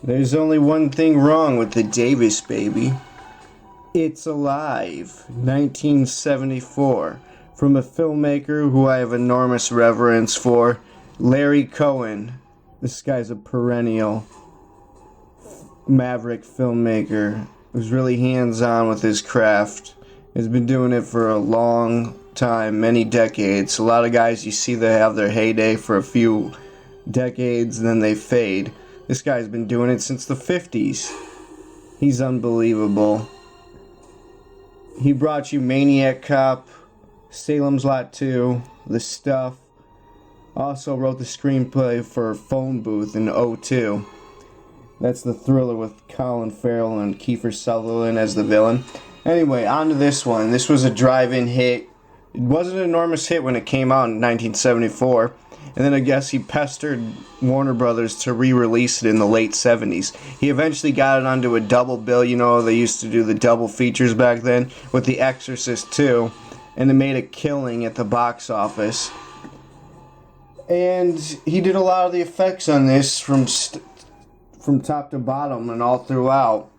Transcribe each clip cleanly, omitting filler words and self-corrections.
There's only one thing wrong with the Davis baby. It's Alive, 1974, from a filmmaker who I have enormous reverence for, Larry Cohen. This guy's a perennial maverick filmmaker who's really hands-on with his craft. Has been doing it for a long time, many decades. A lot of guys you see they have their heyday for a few decades and then they fade. This guy's been doing it since the 50s. He's unbelievable. He brought you Maniac Cop, Salem's Lot 2, The Stuff. Also wrote the screenplay for Phone Booth in '02. That's the thriller with Colin Farrell and Kiefer Sutherland as the villain. Anyway, on to this one. This was a drive-in hit. It wasn't an enormous hit when it came out in 1974. And then I guess he pestered Warner Brothers to re-release it in the late 70s. He eventually got it onto a double bill. You know, they used to do the double features back then with The Exorcist 2. And it made a killing at the box office. And he did a lot of the effects on this from top to bottom and all throughout.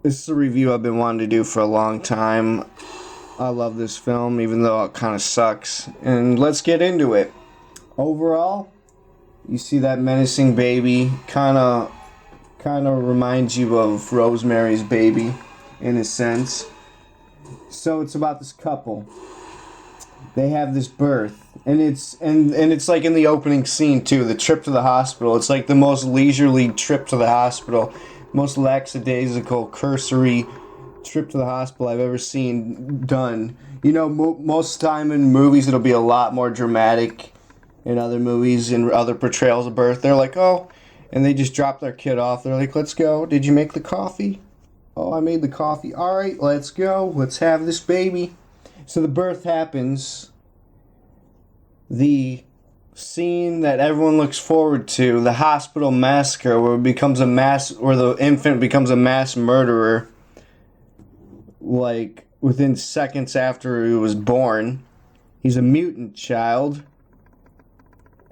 This is a review I've been wanting to do for a long time. I love this film, even though it kind of sucks. And let's get into it. Overall, you see that menacing baby, kind of reminds you of Rosemary's Baby, in a sense. So it's about this couple. They have this birth, and it's like in the opening scene too. The trip to the hospital. It's like the most leisurely trip to the hospital, most lackadaisical, cursory trip to the hospital I've ever seen done. You know, most time in movies it'll be a lot more dramatic. In other movies and other portrayals of birth, they're like, oh, and they just drop their kid off. They're like, let's go. Did you make the coffee? Oh, I made the coffee. All right, let's go. Let's have this baby. So the birth happens. The scene that everyone looks forward to, the hospital massacre, where the infant becomes a mass murderer, like within seconds after he was born. He's a mutant child.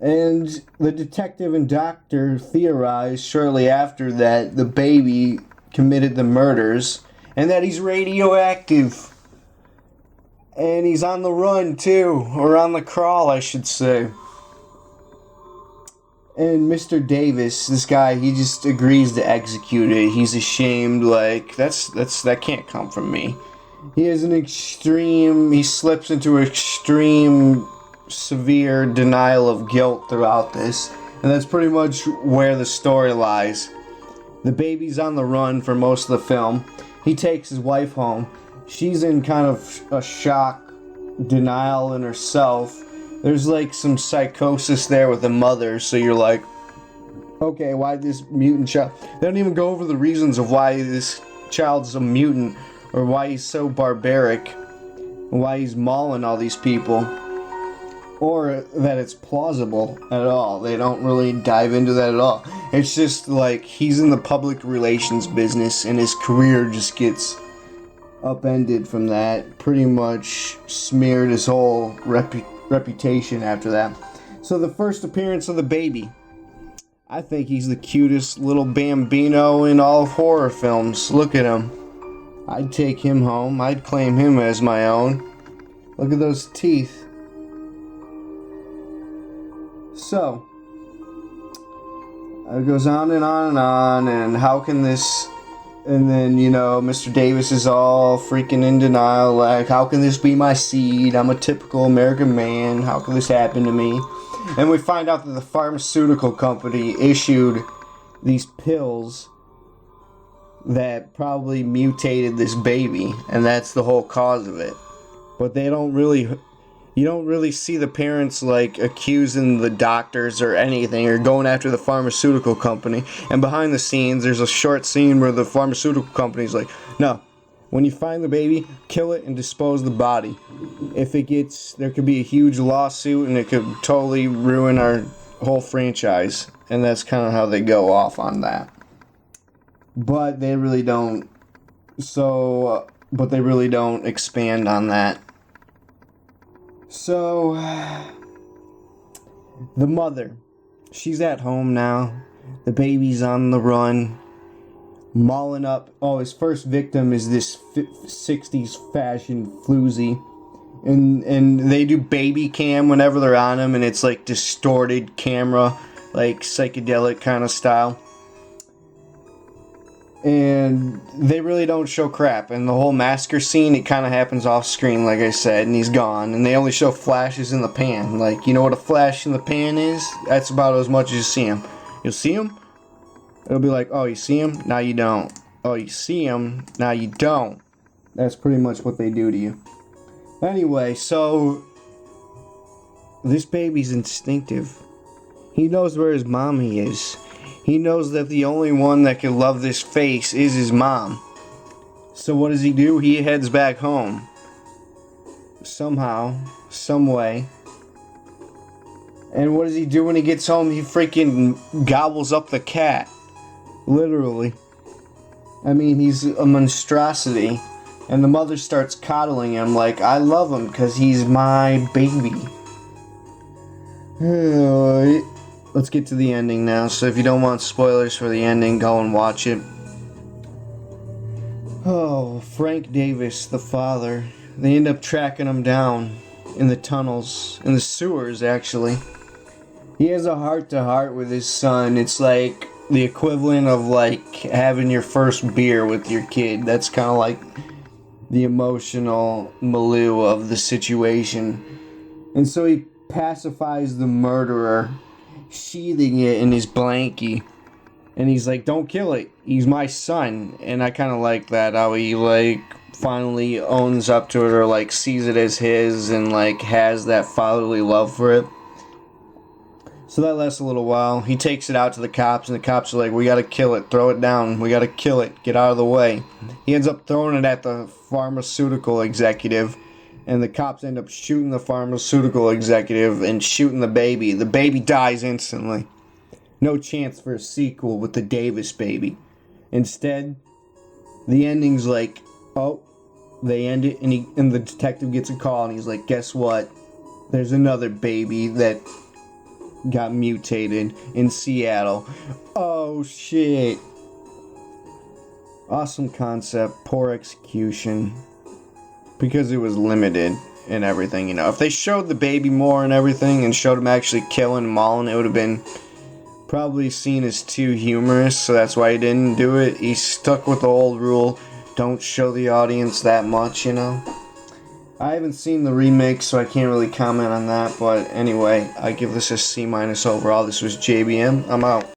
And the detective and doctor theorized shortly after that the baby committed the murders and that he's radioactive. And he's on the run too, or on the crawl, I should say. And Mr. Davis, this guy, he just agrees to execute it. He's ashamed, like that can't come from me. He slips into extreme severe denial of guilt throughout this, and that's pretty much where the story lies. The baby's on the run for most of the film. He takes his wife home. She's in kind of a shock, denial in herself. There's like some psychosis there with the mother, so you're like, okay, why this mutant child? They don't even go over the reasons of why this child's a mutant, or why he's so barbaric, and why he's mauling all these people. Or that it's plausible at all. They don't really dive into that at all. It's just like he's in the public relations business and his career just gets upended from that. Pretty much smeared his whole reputation after that. So the first appearance of the baby. I think he's the cutest little bambino in all of horror films. Look at him. I'd take him home. I'd claim him as my own. Look at those teeth. So, it goes on and on and on, and how can this, and then, you know, Mr. Davis is all freaking in denial, like, how can this be my seed? I'm a typical American man, how can this happen to me? And we find out that the pharmaceutical company issued these pills that probably mutated this baby, and that's the whole cause of it. But you don't really see the parents like accusing the doctors or anything or going after the pharmaceutical company. And behind the scenes, there's a short scene where the pharmaceutical company's like, no, when you find the baby, kill it and dispose the body. There could be a huge lawsuit and it could totally ruin our whole franchise. And that's kind of how they go off on that. But they really don't. But they really don't expand on that. So, the mother, she's at home now. The baby's on the run, mauling up. Oh, his first victim is this 60s fashion floozy. And they do baby cam whenever they're on him, and it's like distorted camera, like psychedelic kind of style. And they really don't show crap. And the whole massacre scene, it kind of happens off screen, like I said, and he's gone. And they only show flashes in the pan. Like, you know what a flash in the pan is? That's about as much as you see him. You'll see him, it'll be like, oh, you see him? Now you don't. Oh, you see him? Now you don't. That's pretty much what they do to you. Anyway, so this baby's instinctive. He knows where his mommy is. He knows that the only one that can love this face is his mom. So what does he do? He heads back home. Somehow, some way. And what does he do when he gets home? He freaking gobbles up the cat. Literally. I mean, he's a monstrosity. And the mother starts coddling him like, I love him because he's my baby. Let's get to the ending now. So if you don't want spoilers for the ending, go and watch it. Oh, Frank Davis, the father. They end up tracking him down in the tunnels, in the sewers, actually. He has a heart-to-heart with his son. It's like the equivalent of like having your first beer with your kid. That's kind of like the emotional milieu of the situation. And so he pacifies the murderer, sheathing it in his blankie. And he's like, don't kill it. He's my son. And I kind of like that, how he like finally owns up to it, or like sees it as his, and like has that fatherly love for it. So that lasts a little while. He takes it out to the cops, and the cops are like, we gotta kill it, throw it down, we gotta kill it, get out of the way. He ends up throwing it at the pharmaceutical executive, and the cops end up shooting the pharmaceutical executive and shooting the baby. The baby dies instantly. No chance for a sequel with the Davis baby. Instead, the ending's like, oh, they end it, and the detective gets a call, and he's like, guess what? There's another baby that got mutated in Seattle. Oh shit. Awesome concept, poor execution. Because it was limited and everything, you know. If they showed the baby more and everything and showed him actually killing and mauling, it would have been probably seen as too humorous, so that's why he didn't do it. He stuck with the old rule, don't show the audience that much, you know. I haven't seen the remake, so I can't really comment on that, but anyway, I give this a C- overall. This was JBM. I'm out.